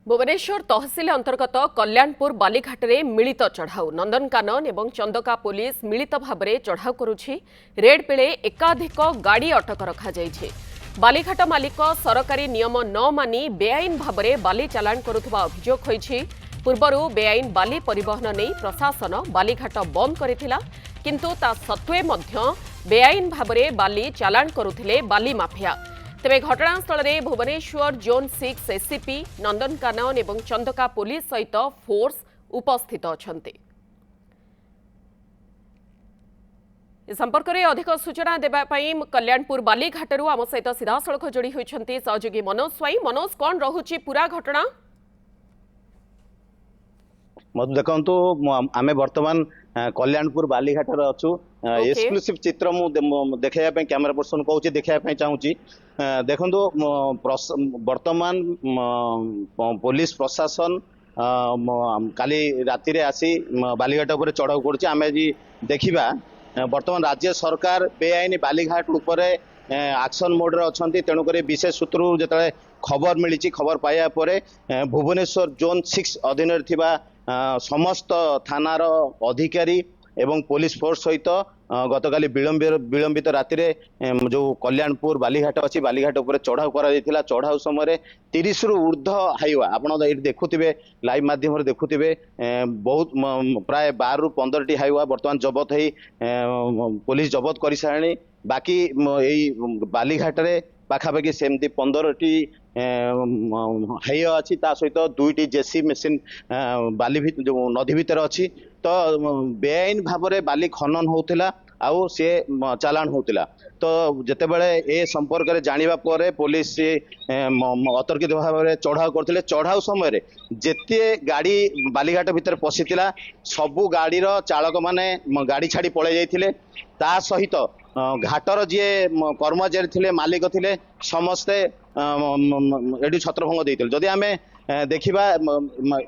भुवनेश्वर तहसिल अंतर्गत कल्याणपुर बालीघाट में मिलित चढ़ाऊ नंदनकानन और चंदका पुलिस मिलित भाव में चढ़ाऊ करुछि। रेड बेले एकाधिक गाड़ी अटक रखा जाइछि। बालीघाट मालिक सरकारी नियम न मानि बेआईन भाव में बाली चालाण करुवा अभियोग होइछि। पूर्वरु बेआईन बाली परिवहन नहीं प्रशासन बालीघाट बंद करिथिला, किंतु ता सत्वे मध्य बेआईन भाव में बाली चालाण करुथिले बाली माफिया। तेरे घटनास्थल में भुवनेश्वर जोन 6 एससीपी नंदनकानन और चंदका पुलिस सहित फोर्स उपस्थित अछंती। इस संपर्क में अधिक सूचना देवाई कल्याणपुर बालीघाटू आम सहित सीधा सड़क जोड़ी होती सहयोगी मनोज स्वाई। मनोज, कौन रहुची पूरा घटना? देखु आम बर्तमान कल्याणपुर बालीघाट अच्छु। एक्सक्लूसिव चित्र देखा कैमेरा पर्सन कहूँ देखा चाहूँगी। देखु बर्तमान पुलिस प्रशासन काली राति आसी बालीघाट उपर चढ़ाऊ कर आम देखा बर्तमान राज्य सरकार बेआईन बालीघाट उपर एक्शन मोड रे अच्छा। तेणुक विशेष सूत्र जो खबर मिली खबर पाया भुवनेश्वर जोन 6 अधीन समस्त थानार अधिकारी एवं पुलिस फोर्स सहित गतकाली विलंबित राति जो कल्याणपुर बालीघाट अच्छी बालीघाट उपर चढ़ाऊ कर चढ़ाऊ समय 30 रु ऊर्ध्व हाइवा आप देखुवे लाइव माध्यम देखुवे बहुत प्राय 12 रु 15 टी हाइवा बर्तमान जबत हो पुलिस जबत कर सारे। बाकी यही बालीघाट रे पाखापाखि सेमती 15 टी हाइवा अच्छी सहित 2टी जेसी मेसीन बाली जो नदी भितर अच्छी। तो बेआईन भाव में बाली खनन होता आउ सी चालाण होता। तो जिते बड़े ए संपर्क में जानिबा परे पुलिस अतर्कित भाव में चढ़ाऊ करते चढ़ाऊ समय जेते गाड़ी बालीघाट भितर पशिला सबू गाड़ीर चालक माने गाड़ी छाड़ी पड़े जाइथिले। ता सहित घाटर जी कर्मचारी थिले मालिक थिले समस्ते एडी छत्रभंग देइथिले। जदि आमे देखिबा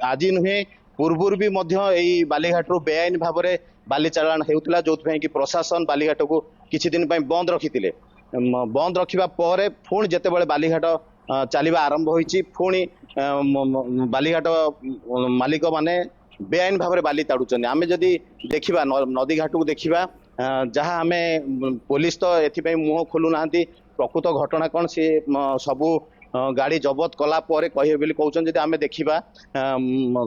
आज नुहे पूर्व भी यही बालीघाट रू बेआईन भाव में बाली चालाण होता जो कि प्रशासन बालीघाट को किसी दिन बंद रखी बंद रखा पुणी जिते बड़े बालीघाट चलवा आरंभ होती पुणी बालीघाट मालिक माने बेआईन भाव में बाली ताड़ुचंदी। आम जदि देखा नदी घाट को देखा जहाँ आम पुलिस तो ये मुह खोलु ना प्रकृत घटना कौन सी सबू गाड़ी जबत कला कहे बोली कहते आम देखा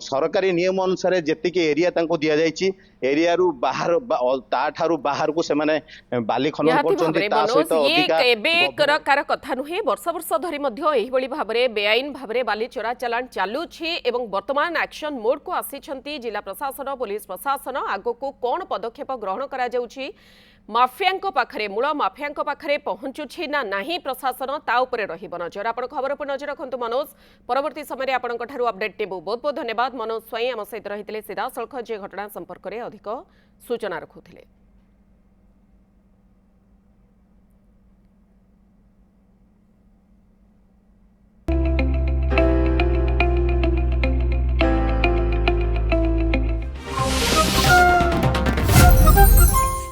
सरकारी नियम अनुसार जी एरिया दि जाइए एरिया रु बाहर ताठारु बाहर को सेमाने बाली खनन कर कथा नुहे। वर्ष वर्ष धरी भाव में बेआईन भाव में बाली चोरा चालाण चलुछि एवं वर्तमान एक्शन मोड को आसी जिला प्रशासन पुलिस प्रशासन आगो को कौन पदक्षेप ग्रहण करा जाउछि माफिया पाखरे मूल माफिया पाखरे पहुंचुछि ना नहीं प्रशासन ता उपरे रहिब नजर। आपण खबर पर नजर रखंतु मनोज। परवर्ती समय आपणक ठारू अपडेट नेबु। बहुत बहुत धन्यवाद मनोज स्वाई आम सहित रहिथिले सीधा सळख जे घटना संपर्क में अधिक सूचना रखुथिले।